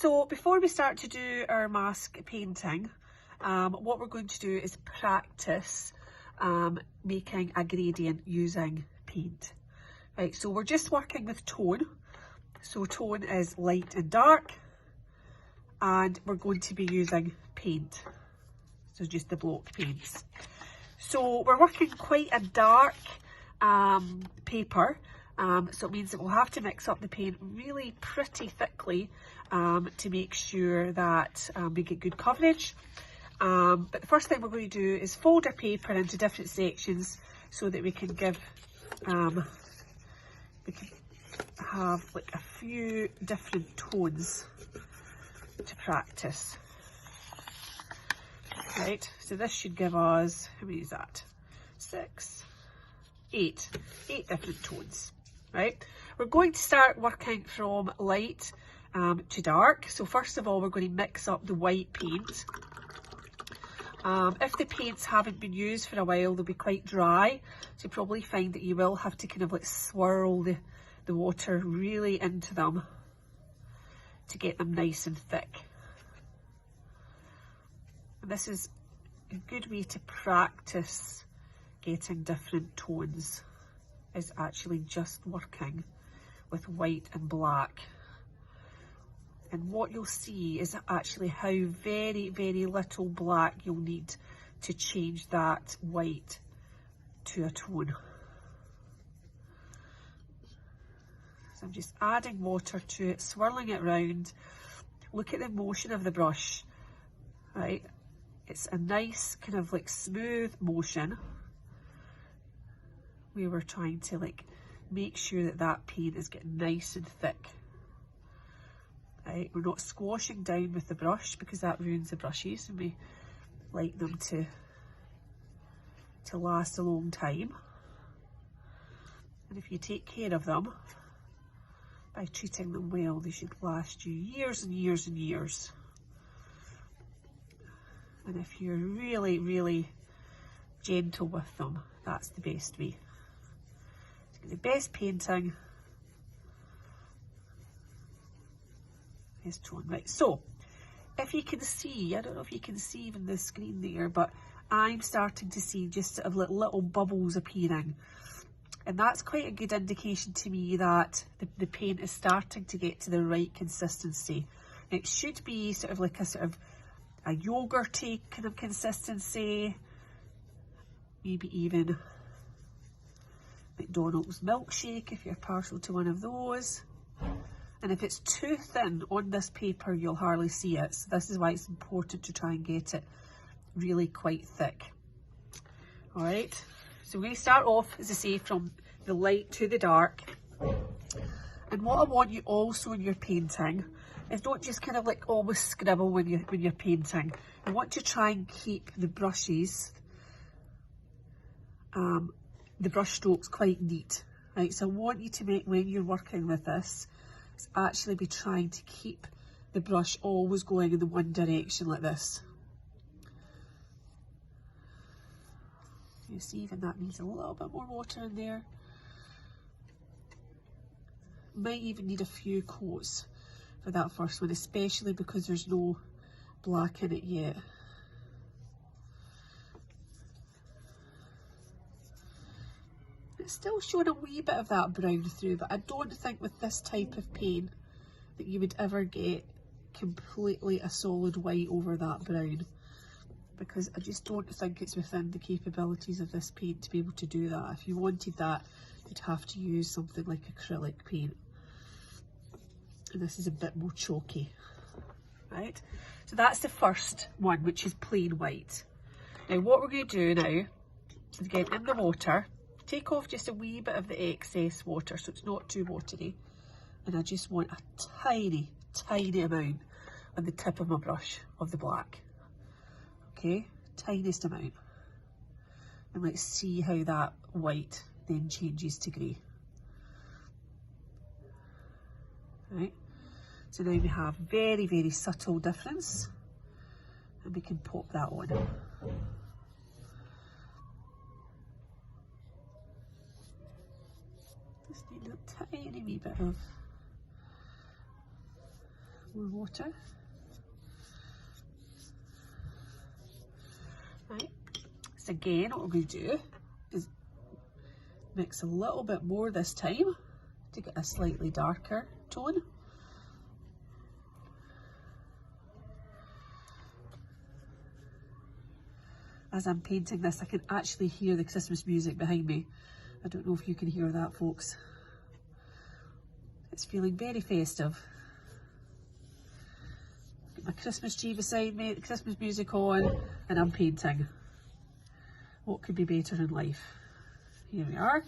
So before we start to do our mask painting, what we're going to do is practice making a gradient using paint. Right, so we're just working with tone. So tone is light and dark, and we're going to be using paint. So just the block paints. So we're working quite a dark paper, so it means that we'll have to mix up the paint really pretty thickly to make sure that we get good coverage. But the first thing we're going to do is fold our paper into different sections so that we can give, we can have like a few different tones to practice. Right, so this should give us, how many is that? 8 different tones. Right, we're going to start working from light to dark. So first of all, we're going to mix up the white paint. If the paints haven't been used for a while, they'll be quite dry, so you probably find that you will have to kind of like swirl the water really into them to get them nice and thick. And this is a good way to practice getting different tones, is actually just working with white and black. And what you'll see is actually how very, very little black you'll need to change that white to a tone. So I'm just adding water to it, swirling it round. Look at the motion of the brush, right? It's a nice kind of like smooth motion. We were trying to like make sure that that paint is getting nice and thick. Right, we're not squashing down with the brush because that ruins the brushes, and we like them to last a long time. And if you take care of them by treating them well, they should last you years and years and years. And if you're really, really gentle with them, that's the best way. To get the best painting is tone. Right, so if you can see, I don't know if you can see even the screen there, but I'm starting to see just sort of like little bubbles appearing. And that's quite a good indication to me that the paint is starting to get to the right consistency. It should be sort of like a yogurty kind of consistency, maybe even McDonald's milkshake if you're partial to one of those. And if it's too thin on this paper, you'll hardly see it. So this is why it's important to try and get it really quite thick. All right, so we're going to start off, as I say, from the light to the dark. And what I want you also in your painting is don't just kind of like almost scribble when you're painting. I want to try and keep the brushes, the brush strokes quite neat. Right, so I want you to make, when you're working with this, actually be trying to keep the brush always going in the one direction like this. You see, even that needs a little bit more water in there. Might even need a few coats for that first one, especially because there's no black in it yet. It's still showing a wee bit of that brown through, but I don't think with this type of paint that you would ever get completely a solid white over that brown, because I just don't think it's within the capabilities of this paint to be able to do that. If you wanted that, you'd have to use something like acrylic paint, and this is a bit more chalky. Right, so that's the first one, which is plain white. Now what we're going to do now is get in the water, take off just a wee bit of the excess water so it's not too watery, and I just want a tiny, tiny amount on the tip of my brush of the black. Okay, tiniest amount. And let's see how that white then changes to grey. Right, so now we have very, very subtle difference, and we can pop that on. Just need a tiny wee bit of More water. Right. So again, what we're going to do is mix a little bit more this time to get a slightly darker tone. As I'm painting this, I can actually hear the Christmas music behind me. I don't know if you can hear that, folks. It's feeling very festive. Got my Christmas tree beside me, the Christmas music on, and I'm painting. What could be better in life? Here we are.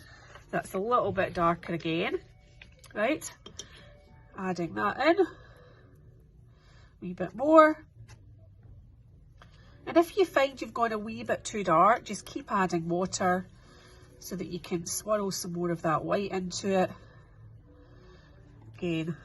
That's a little bit darker again. Right, adding that in. A wee bit more. And if you find you've gone a wee bit too dark, just keep adding water so that you can swirl some more of that white into it. Again,